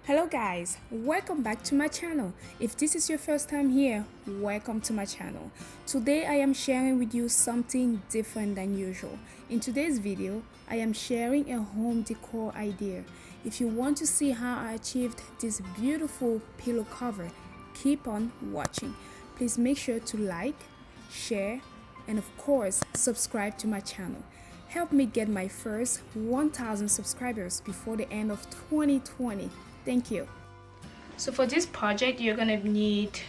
Hello guys, welcome back to my channel. If this is your first time here, welcome to my channel. Today I am sharing with you something different than usual. In today's video, I am sharing a home decor idea. If you want to see how I achieved this beautiful pillow cover, keep on watching. Please make sure to like, share, and of course, subscribe to my channel. Help me get my first 1,000 subscribers before the end of 2020. Thank you. So for this project, you're gonna need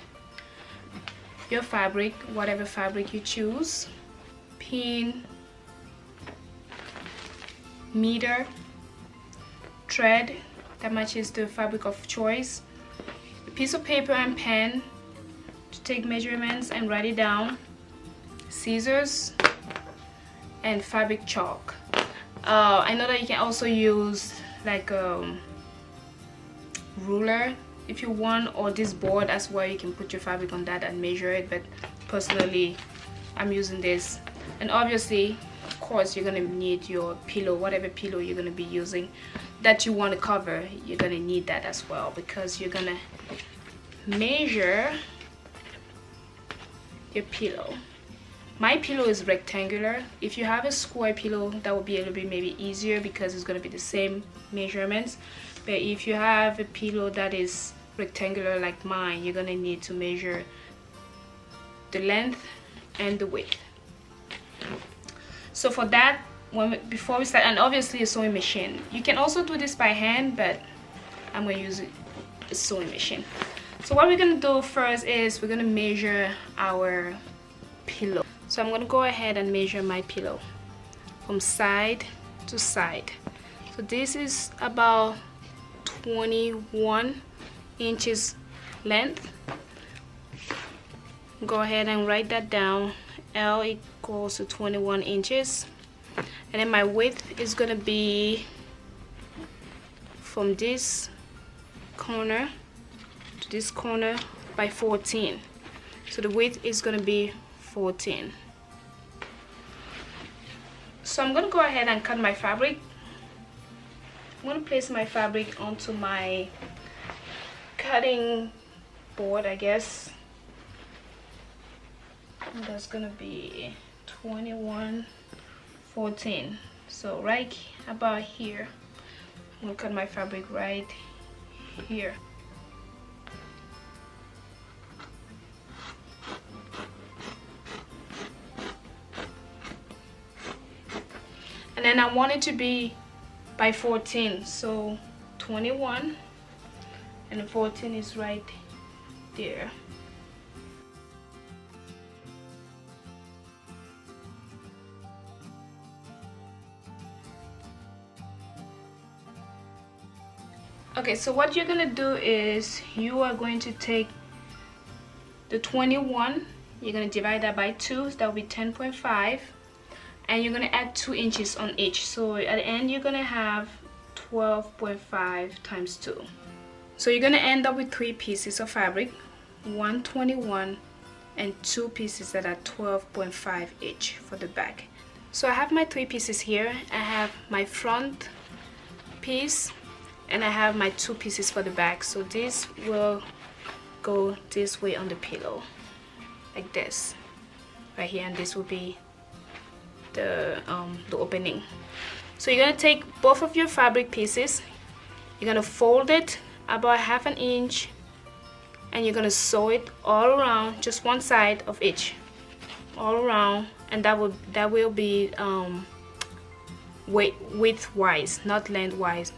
your fabric, whatever fabric you choose, pin, meter, thread that matches the fabric of choice, a piece of paper and pen to take measurements and write it down, scissors, and fabric chalk. I know that you can also use like ruler if you want, or this board as well. You can put your fabric on that and measure it, but personally I'm using this. And obviously, of course, you're gonna need your pillow, whatever pillow you're gonna be using that you want to cover. You're gonna need that as well, because you're gonna measure your pillow. My pillow is rectangular. If you have a square pillow, that would be a little bit maybe easier because it's gonna be the same measurements. But if you have a pillow that is rectangular like mine, you're gonna need to measure the length and the width. So for that, before we start, and obviously a sewing machine. You can also do this by hand, but I'm gonna use a sewing machine. So what we're gonna do first is we're gonna measure our pillow. So I'm gonna go ahead and measure my pillow from side to side. So this is about 21 inches length. Go ahead and write that down. L equals to 21 inches. And then my width is gonna be from this corner to this corner by 14. So the width is gonna be 14. So I'm gonna go ahead and cut my fabric. I'm going to place my fabric onto my cutting board, I guess. And that's going to be 21, 14. So right about here, I'm going to cut my fabric right here. And then I want it to be by 14, so 21 and 14 is right there. Okay, so what you're gonna do is you are going to take the 21, you're gonna divide that by 2, so that will be 10.5. and you're gonna add 2 inches on each, so at the end you're gonna have 12.5 times 2. So you're gonna end up with 3 pieces of fabric, 121 and 2 pieces that are 12.5 each for the back. So I have my 3 pieces here. I have my front piece and I have my 2 pieces for the back. So this will go this way on the pillow like this right here, and this will be the opening. So you're gonna take both of your fabric pieces, you're gonna fold it about 1/2 inch, and you're gonna sew it all around, just one side of each, all around, and that will be width wise, not length wise,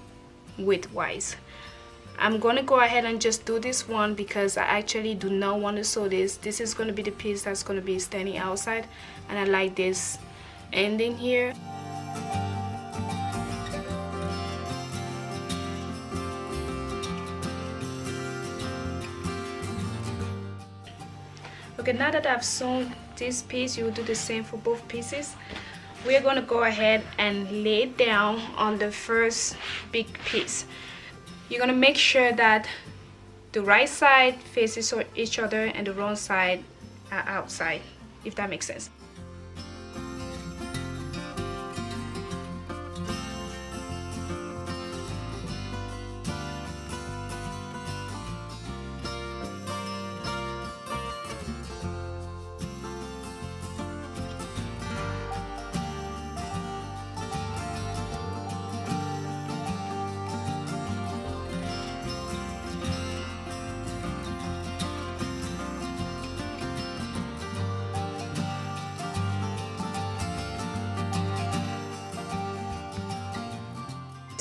width wise. I'm gonna go ahead and just do this one because I actually do not want to sew this. This is gonna be the piece that's gonna be standing outside, and I like this ending here. Okay, now that I've sewn this piece, you will do the same for both pieces. We're going to go ahead and lay it down on the first big piece. You're going to make sure that the right side faces each other and the wrong side are outside, if that makes sense.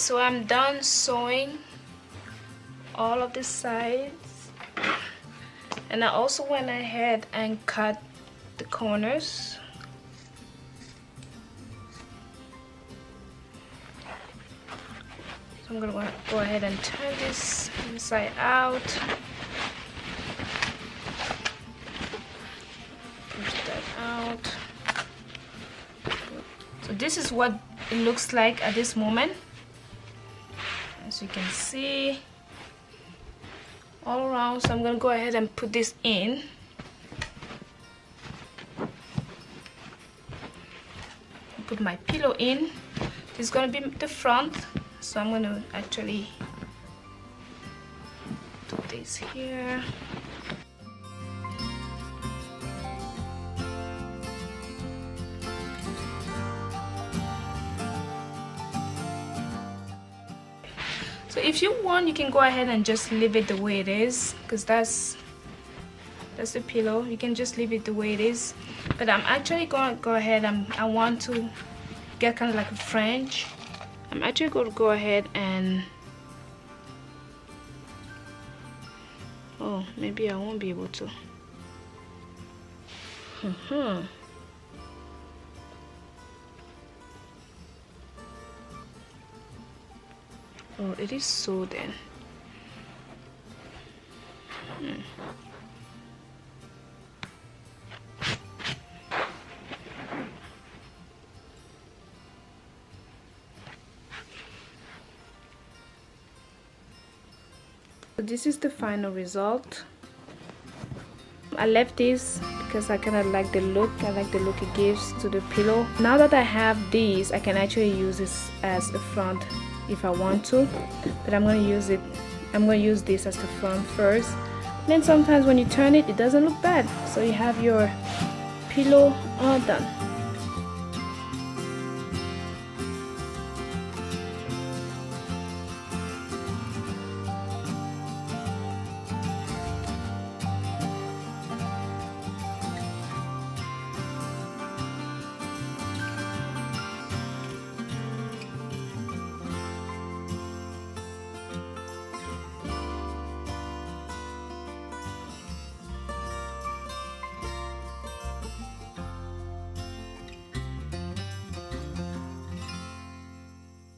so I'm done sewing all of the sides, and I also went ahead and cut the corners. So I'm gonna go ahead and turn this inside out. Push that out. So this is what it looks like at this moment. As you can see, all around. So I'm gonna go ahead and put this in. Put my pillow in. This is gonna be the front. So I'm gonna actually do this here. So if you want, you can go ahead and just leave it the way it is, because that's the pillow. You can just leave it the way it is. But I'm actually gonna go ahead and I want to get kind of like a French. I'm actually going to go ahead and, oh, maybe I won't be able to. Oh, it is so then. So this is the final result. I left this because I kind of like the look. I like the look it gives to the pillow. Now that I have these, I can actually use this as the front if I want to, but I'm going to use this as the front first. Then sometimes when you turn it, it doesn't look bad. So you have your pillow all done.